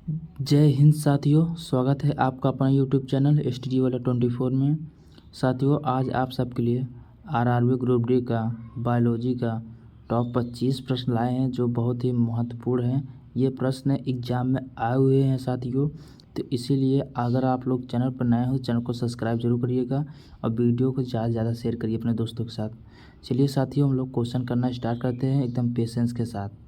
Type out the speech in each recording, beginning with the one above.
जय हिंद साथियों, स्वागत है आपका अपना यूट्यूब चैनल स्टडी वाला 24 में। साथियों, आज आप सबके लिए आरआरबी ग्रुप डी का बायोलॉजी का टॉप 25 प्रश्न लाए हैं जो बहुत ही महत्वपूर्ण हैं। ये प्रश्न एग्जाम में आए हुए हैं साथियों, तो इसीलिए अगर आप लोग चैनल पर नए हो चैनल को सब्सक्राइब जरूर करिएगा और वीडियो को ज़्यादा से ज़्यादा शेयर करिए अपने दोस्तों के साथ। चलिए साथियों, हम लोग क्वेश्चन करना स्टार्ट करते हैं एकदम पेशेंस के साथ।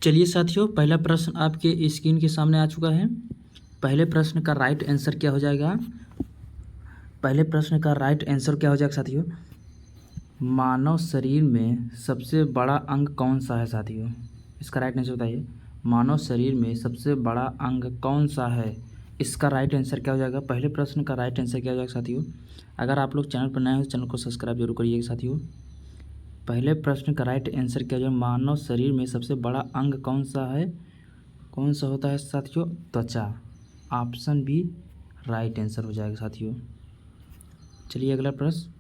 चलिए साथियों, पहला प्रश्न आपके स्क्रीन के सामने आ चुका है। पहले प्रश्न का राइट आंसर क्या हो जाएगा? पहले प्रश्न का राइट आंसर क्या हो जाएगा साथियों? मानव शरीर में सबसे बड़ा अंग कौन सा है साथियों? इसका राइट आंसर बताइए। मानव शरीर में सबसे बड़ा अंग कौन सा है? इसका राइट आंसर क्या हो जाएगा? पहले प्रश्न का राइट आंसर क्या हो जाएगा साथियों? अगर आप लोग चैनल पर नए हो चैनल को सब्सक्राइब जरूर करिएगा साथियों। पहले प्रश्न का राइट आंसर क्या हो जाएगा? मानव शरीर में सबसे बड़ा अंग कौन सा है? कौन सा होता है साथियों? त्वचा। ऑप्शन बी राइट आंसर हो जाएगा साथियों। चलिए अगला प्रश्न,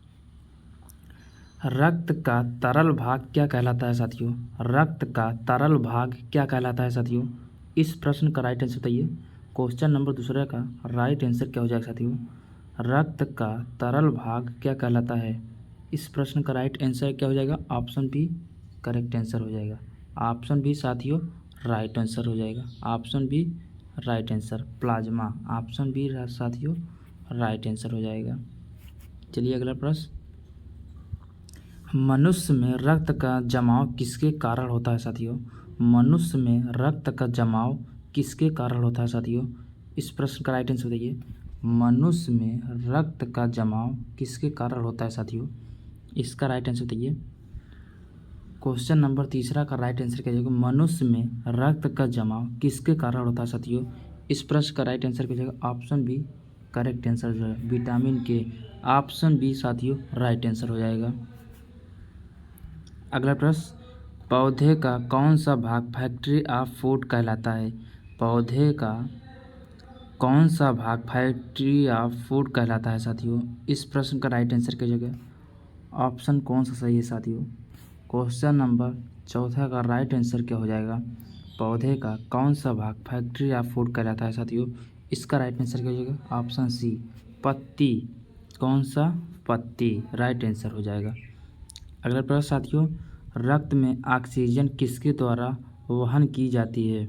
रक्त का तरल भाग क्या कहलाता है साथियों? रक्त का तरल भाग क्या कहलाता है साथियों? इस प्रश्न का राइट आंसर बताइए। क्वेश्चन नंबर दूसरा का राइट आंसर क्या हो जाएगा साथियों? रक्त का तरल भाग क्या कहलाता है? इस प्रश्न का राइट आंसर क्या हो जाएगा? ऑप्शन बी करेक्ट आंसर हो जाएगा। ऑप्शन बी साथियों राइट आंसर हो जाएगा। Option B right answer plasma. Option B साथियों राइट आंसर हो जाएगा। चलिए अगला प्रश्न, मनुष्य में रक्त का जमाव किसके कारण होता है साथियों? मनुष्य में रक्त का जमाव किसके कारण होता है साथियों? इस प्रश्न का राइट आंसर बताइए। मनुष्य में रक्त का जमाव किसके कारण होता है साथियों? इसका राइट आंसर बताइए। क्वेश्चन नंबर तीसरा का राइट आंसर क्या जाएगा? मनुष्य में रक्त का जमाव किसके कारण होता है साथियों? इस प्रश्न का राइट आंसर क्या जाएगा? ऑप्शन बी करेक्ट आंसर जो है विटामिन के। ऑप्शन बी साथियों राइट आंसर हो जाएगा। अगला प्रश्न, पौधे का कौन सा भाग फैक्ट्री ऑफ फूड कहलाता है? पौधे का कौन सा भाग फैक्ट्री ऑफ फूड कहलाता है साथियों? इस प्रश्न का राइट आंसर क्या जगह ऑप्शन कौन सा सही है साथियों? क्वेश्चन नंबर चौथा का राइट आंसर क्या हो जाएगा? पौधे का कौन सा भाग फैक्ट्री ऑफ फूड कहलाता है साथियों? इसका राइट आंसर क्या हो जाएगा? ऑप्शन सी पत्ती। कौन सा? पत्ती राइट आंसर हो जाएगा। अगला प्रश्न साथियों, रक्त में ऑक्सीजन किसके द्वारा वहन की जाती है?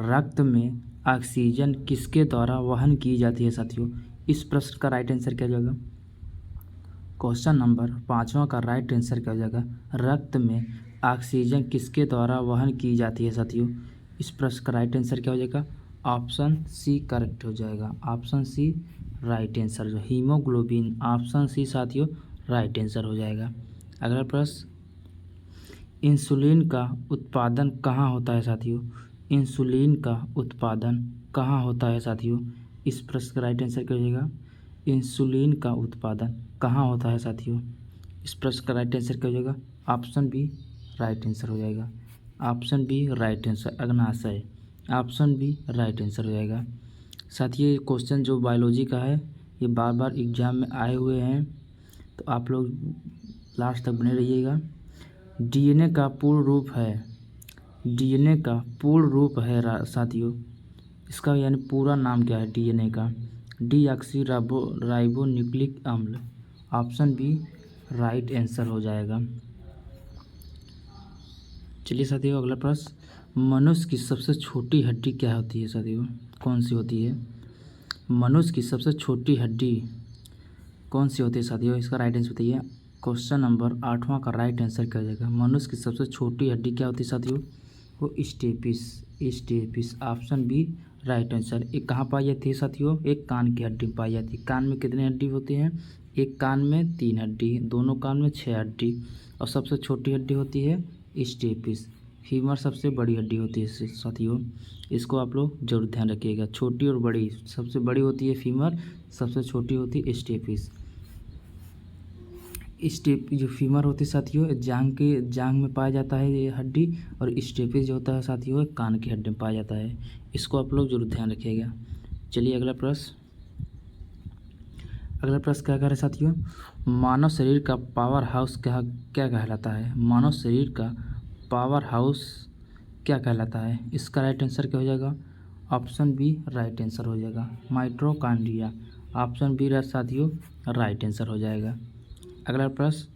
रक्त में ऑक्सीजन किसके द्वारा वहन की जाती है साथियों? इस प्रश्न का राइट आंसर क्या हो जाएगा? क्वेश्चन नंबर पाँचवा का राइट आंसर क्या हो जाएगा? रक्त में ऑक्सीजन किसके द्वारा वहन की जाती है साथियों? इस प्रश्न का राइट आंसर क्या हो जाएगा? ऑप्शन सी करेक्ट हो जाएगा। ऑप्शन सी राइट आंसर जो हीमोग्लोबिन। ऑप्शन सी साथियों राइट आंसर हो जाएगा। अगला प्रश्न, इंसुलिन का उत्पादन कहाँ होता है साथियों? इंसुलिन का उत्पादन कहाँ होता है साथियों? इस प्रश्न का राइट आंसर क्या हो जाएगा? इंसुलिन का उत्पादन कहाँ होता है साथियों? इस प्रश्न का राइट आंसर क्या हो जाएगा? ऑप्शन बी राइट आंसर हो जाएगा। ऑप्शन बी राइट आंसर अग्नाशय। ऑप्शन बी राइट आंसर हो जाएगा। साथियों ये क्वेश्चन जो बायोलॉजी का है ये बार बार एग्जाम में आए हुए हैं, तो आप लोग लास्ट तक बने रहिएगा। डीएनए का पूर्ण रूप है, डीएनए का पूर्ण रूप है साथियों, इसका यानी पूरा नाम क्या है डीएनए का? डीऑक्सी राइबो न्यूक्लिक अम्ल। ऑप्शन बी राइट आंसर हो जाएगा। चलिए साथियों अगला प्रश्न, मनुष्य की सबसे छोटी हड्डी क्या होती है साथियों? कौन सी होती है? मनुष्य की सबसे छोटी हड्डी कौन सी होती है साथियों? इसका राइट आंसर बताइए। क्वेश्चन नंबर आठवां का राइट आंसर क्या हो जाएगा? मनुष्य की सबसे छोटी हड्डी क्या होती है साथियों? वो stapes. Stapes option B right answer. एक कहाँ पाई जाती है साथियों? एक कान की हड्डी में पाई जाती है। कान में कितनी हड्डी होती हैं? एक कान में 3 हड्डी, दोनों कान में 6 हड्डी, और सबसे छोटी हड्डी होती है स्टेपिस। फीमर सबसे बड़ी हड्डी होती है साथियों, इसको आप लोग जरूर ध्यान रखिएगा। छोटी और बड़ी, सबसे बड़ी होती है फीमर, सबसे छोटी होती है स्टेपिस। स्टेप जो फीमर होती है साथियों जांग में पाया जाता है ये हड्डी, और स्टेपिस जो होता है साथियों कान की हड्डी में पाया जाता है। इसको आप लोग जरूर ध्यान रखिएगा। चलिए अगला प्रश्न, अगला प्रश्न क्या कह रहे हैं साथियों? मानव शरीर का पावर हाउस क्या क्या कहलाता है? मानव शरीर का पावर हाउस क्या कहलाता है? इसका राइट आंसर क्या हो जाएगा? ऑप्शन बी राइट आंसर हो जाएगा, माइटोकॉन्ड्रिया। ऑप्शन बी साथियों राइट आंसर हो जाएगा। अगला प्रश्न,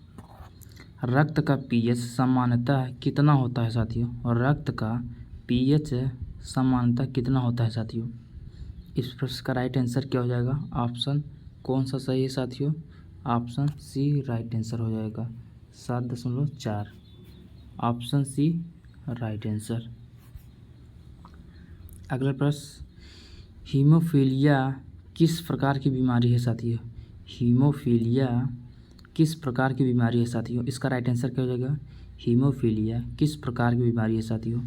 रक्त का पीएच सामान्यतः कितना होता है साथियों? और रक्त का पीएच सामान्यतः कितना होता है साथियों? इस प्रश्न का राइट आंसर क्या हो जाएगा? ऑप्शन कौन सा सही है साथियों? ऑप्शन सी राइट आंसर हो जाएगा, 7.4। Option C right answer. अगला प्रश्न, हीमोफीलिया किस प्रकार की बीमारी है साथियों? हीमोफीलिया किस प्रकार की बीमारी है साथियों? इसका राइट आंसर क्या हो जाएगा? हीमोफीलिया किस प्रकार की बीमारी है साथियों?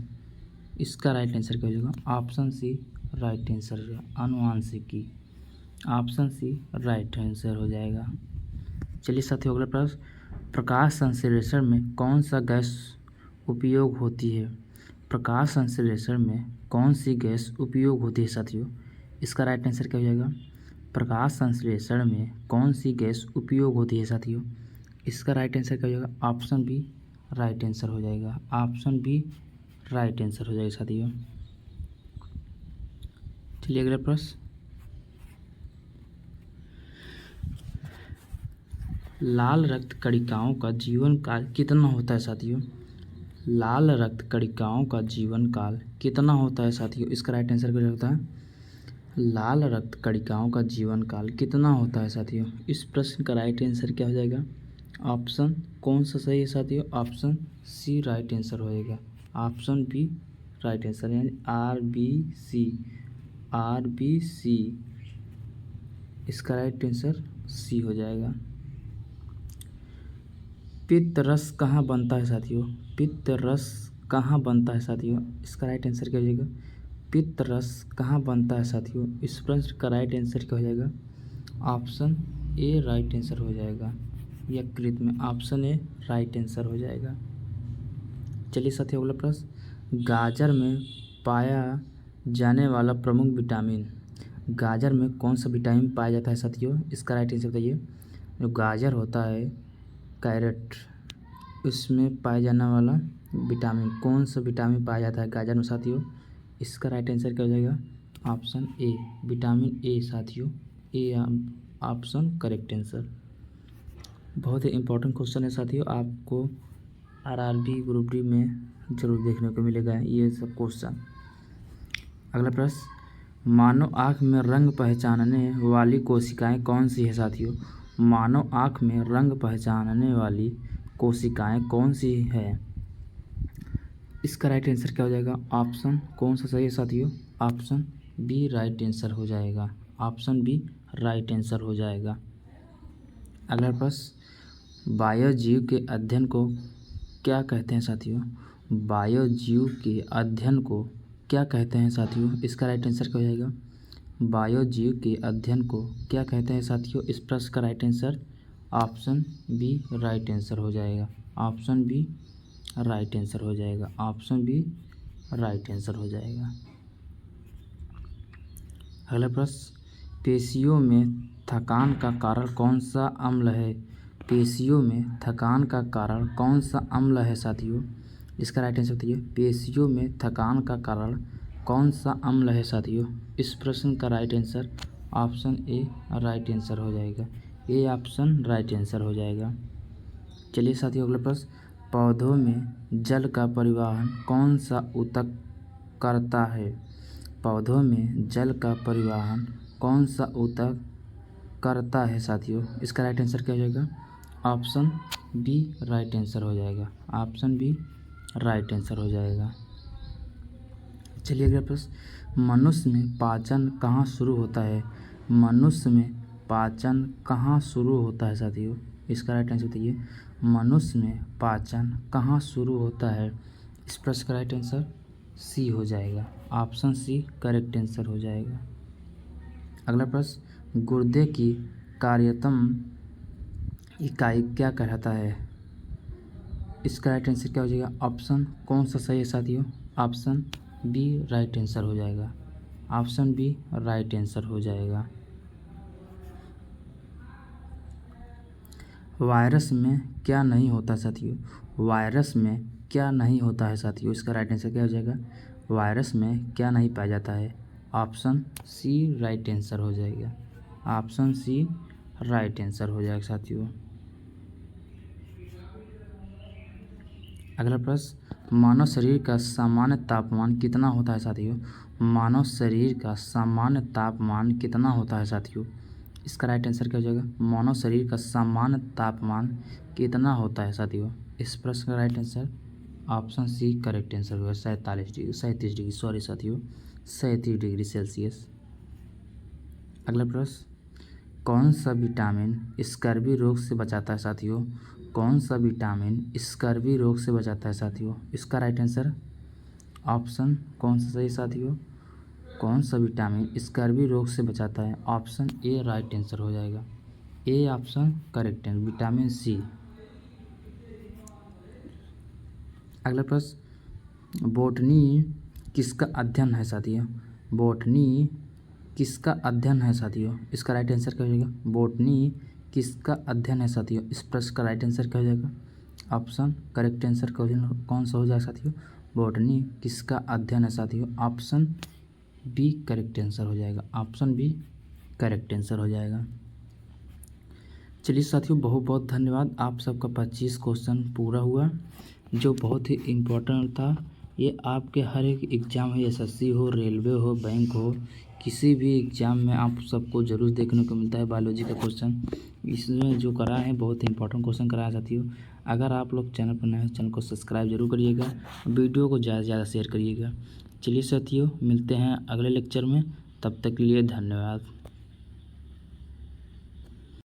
इसका राइट आंसर क्या हो जाएगा? ऑप्शन सी राइट आंसर, आनुवांशिकी। ऑप्शन सी राइट आंसर हो जाएगा। चलिए साथियों अगला प्रश्न, प्रकाश संश्लेषण में कौन सा गैस उपयोग होती है? प्रकाश संश्लेषण में कौन सी गैस उपयोग होती है साथियों? इसका राइट आंसर क्या हो जाएगा? प्रकाश संश्लेषण में कौन सी गैस उपयोग होती है साथियों? इसका राइट आंसर क्या हो जाएगा? ऑप्शन बी राइट आंसर हो जाएगा। ऑप्शन बी राइट आंसर हो जाएगा साथियों। चलिए अगला प्रश्न, लाल रक्त कणिकाओं का जीवन काल कितना होता है साथियों? लाल रक्त कणिकाओं का जीवन काल कितना होता है साथियों? इसका राइट आंसर क्या होता है? लाल रक्त कणिकाओं का जीवन काल कितना होता है साथियों? इस प्रश्न का राइट आंसर क्या हो जाएगा? ऑप्शन कौन सा सही है साथियों? ऑप्शन सी राइट आंसर हो जाएगा। ऑप्शन बी राइट आंसर, यानी आर बी सी। इसका राइट आंसर सी हो जाएगा। पित्त रस कहाँ बनता है साथियों? पित्त रस कहाँ बनता है साथियों? इसका राइट आंसर क्या हो जाएगा? पित्त रस कहाँ बनता है साथियों? इस प्रश्न का राइट आंसर क्या हो जाएगा? ऑप्शन ए राइट आंसर हो जाएगा, यकृत में। ऑप्शन ए राइट आंसर हो जाएगा। चलिए साथियों अगला प्रश्न, गाजर में पाया जाने वाला प्रमुख विटामिन। गाजर में कौन सा विटामिन पाया जाता है साथियों? इसका राइट आंसर बताइए। जो गाजर होता है, कैरेट, उसमें पाया जाने वाला विटामिन, कौन सा विटामिन पाया जाता है गाजर में साथियों? इसका राइट आंसर क्या हो जाएगा? ऑप्शन ए विटामिन ए साथियों। A option correct answer. बहुत ही इंपॉर्टेंट क्वेश्चन है साथियों, आपको आरआरबी ग्रुप डी में जरूर देखने को मिलेगा ये सब क्वेश्चन। अगला प्रश्न, मानव आँख में रंग पहचानने वाली कोशिकाएं कौन सी है साथियों? मानव आँख में रंग पहचानने वाली कोशिकाएं कौन सी है? इसका राइट आंसर क्या हो जाएगा? ऑप्शन कौन सा सही है साथियों? ऑप्शन बी राइट आंसर हो जाएगा। ऑप्शन बी राइट आंसर हो जाएगा। अगला प्रश्न, बायोजीव के अध्ययन को क्या कहते हैं साथियों? बायोजीव के अध्ययन को क्या कहते हैं साथियों? इसका राइट आंसर क्या हो जाएगा? बायोजीव के अध्ययन को क्या कहते हैं साथियों? इस प्रश्न का right answer option B right answer हो जाएगा। ऑप्शन बी राइट आंसर हो जाएगा। ऑप्शन बी राइट आंसर हो जाएगा। अगला प्रश्न, पेशियों में थकान का कारण कौन सा अम्ल है? पेशियों में थकान का कारण कौन सा अम्ल है साथियों? इसका राइट आंसर बताइए। पेशियों में थकान का कारण कौन सा अम्ल है साथियों? इस प्रश्न का right answer option A right answer हो जाएगा। ए ऑप्शन राइट आंसर हो जाएगा। चलिए साथियों अगला प्रश्न, पौधों में जल का परिवहन कौन सा ऊतक करता है? पौधों में जल का परिवहन कौन सा ऊतक करता है साथियों? इसका राइट आंसर क्या हो जाएगा? ऑप्शन बी राइट आंसर हो जाएगा। ऑप्शन बी राइट आंसर हो जाएगा। चलिए अगला प्रश्न, मनुष्य में पाचन कहाँ शुरू होता है? मनुष्य में पाचन कहाँ शुरू होता है साथियों? इसका राइट आंसर बताइए। मनुष्य में पाचन कहाँ शुरू होता है? इस प्रश्न का राइट आंसर सी हो जाएगा। ऑप्शन सी करेक्ट आंसर हो जाएगा। अगला प्रश्न, गुर्दे की कार्यतम इकाई क्या कहलाता है? इसका राइट आंसर क्या हो जाएगा? ऑप्शन कौन सा सही है साथियों? ऑप्शन बी राइट आंसर हो जाएगा। ऑप्शन बी राइट आंसर हो जाएगा। वायरस में क्या नहीं होता साथियों? वायरस में क्या नहीं होता है साथियों? इसका राइट आंसर क्या हो जाएगा? वायरस में क्या नहीं पाया जाता है? ऑप्शन सी राइट आंसर हो जाएगा। ऑप्शन सी राइट आंसर हो जाएगा साथियों। अगला प्रश्न, मानव शरीर का सामान्य तापमान कितना होता है साथियों? मानव शरीर का सामान्य तापमान कितना होता है साथियों? इसका राइट आंसर क्या हो जाएगा? मानव शरीर का सामान्य तापमान कितना होता है साथियों? इस प्रश्न का right answer option C correct answer होगा 37 डिग्री सॉरी साथियों 37 डिग्री सेल्सियस। अगला प्रश्न, कौन सा विटामिन स्कर्वी रोग से बचाता है साथियों? कौन सा विटामिन स्कर्वी रोग से बचाता है साथियों? इसका राइट आंसर ऑप्शन कौन सा सही साथियों? कौन सा विटामिन स्कर्वी रोग से बचाता है? ऑप्शन ए राइट आंसर हो जाएगा। ए ऑप्शन करेक्ट है, विटामिन सी। अगला प्रश्न, बोटनी किसका अध्ययन है साथियों? बोटनी किसका अध्ययन है साथियों? इसका राइट आंसर क्या हो जाएगा? बोटनी किसका अध्ययन है साथियों? इस प्रश्न का राइट आंसर क्या हो जाएगा? ऑप्शन करेक्ट आंसर कौन सा हो जाएगा साथियों? बोटनी किसका अध्ययन है साथियों? ऑप्शन बी करेक्ट आंसर हो जाएगा। ऑप्शन बी करेक्ट आंसर हो जाएगा। चलिए साथियों, बहुत बहुत धन्यवाद। आप सबका 25 क्वेश्चन पूरा हुआ, जो बहुत ही इम्पोर्टेंट था। ये आपके हर एक एग्ज़ाम है, एसएससी हो, रेलवे हो, बैंक हो, किसी भी एग्ज़ाम में आप सबको ज़रूर देखने को मिलता है बायोलॉजी का क्वेश्चन। इसमें जो करा है बहुत इंपॉर्टेंट क्वेश्चन करा है साथियों। अगर आप लोग चैनल पर नए हैं, चैनल को सब्सक्राइब जरूर करिएगा, वीडियो को ज़्यादा से ज़्यादा शेयर करिएगा। चलिए साथियों, मिलते हैं अगले लेक्चर में, तब तक के लिए धन्यवाद।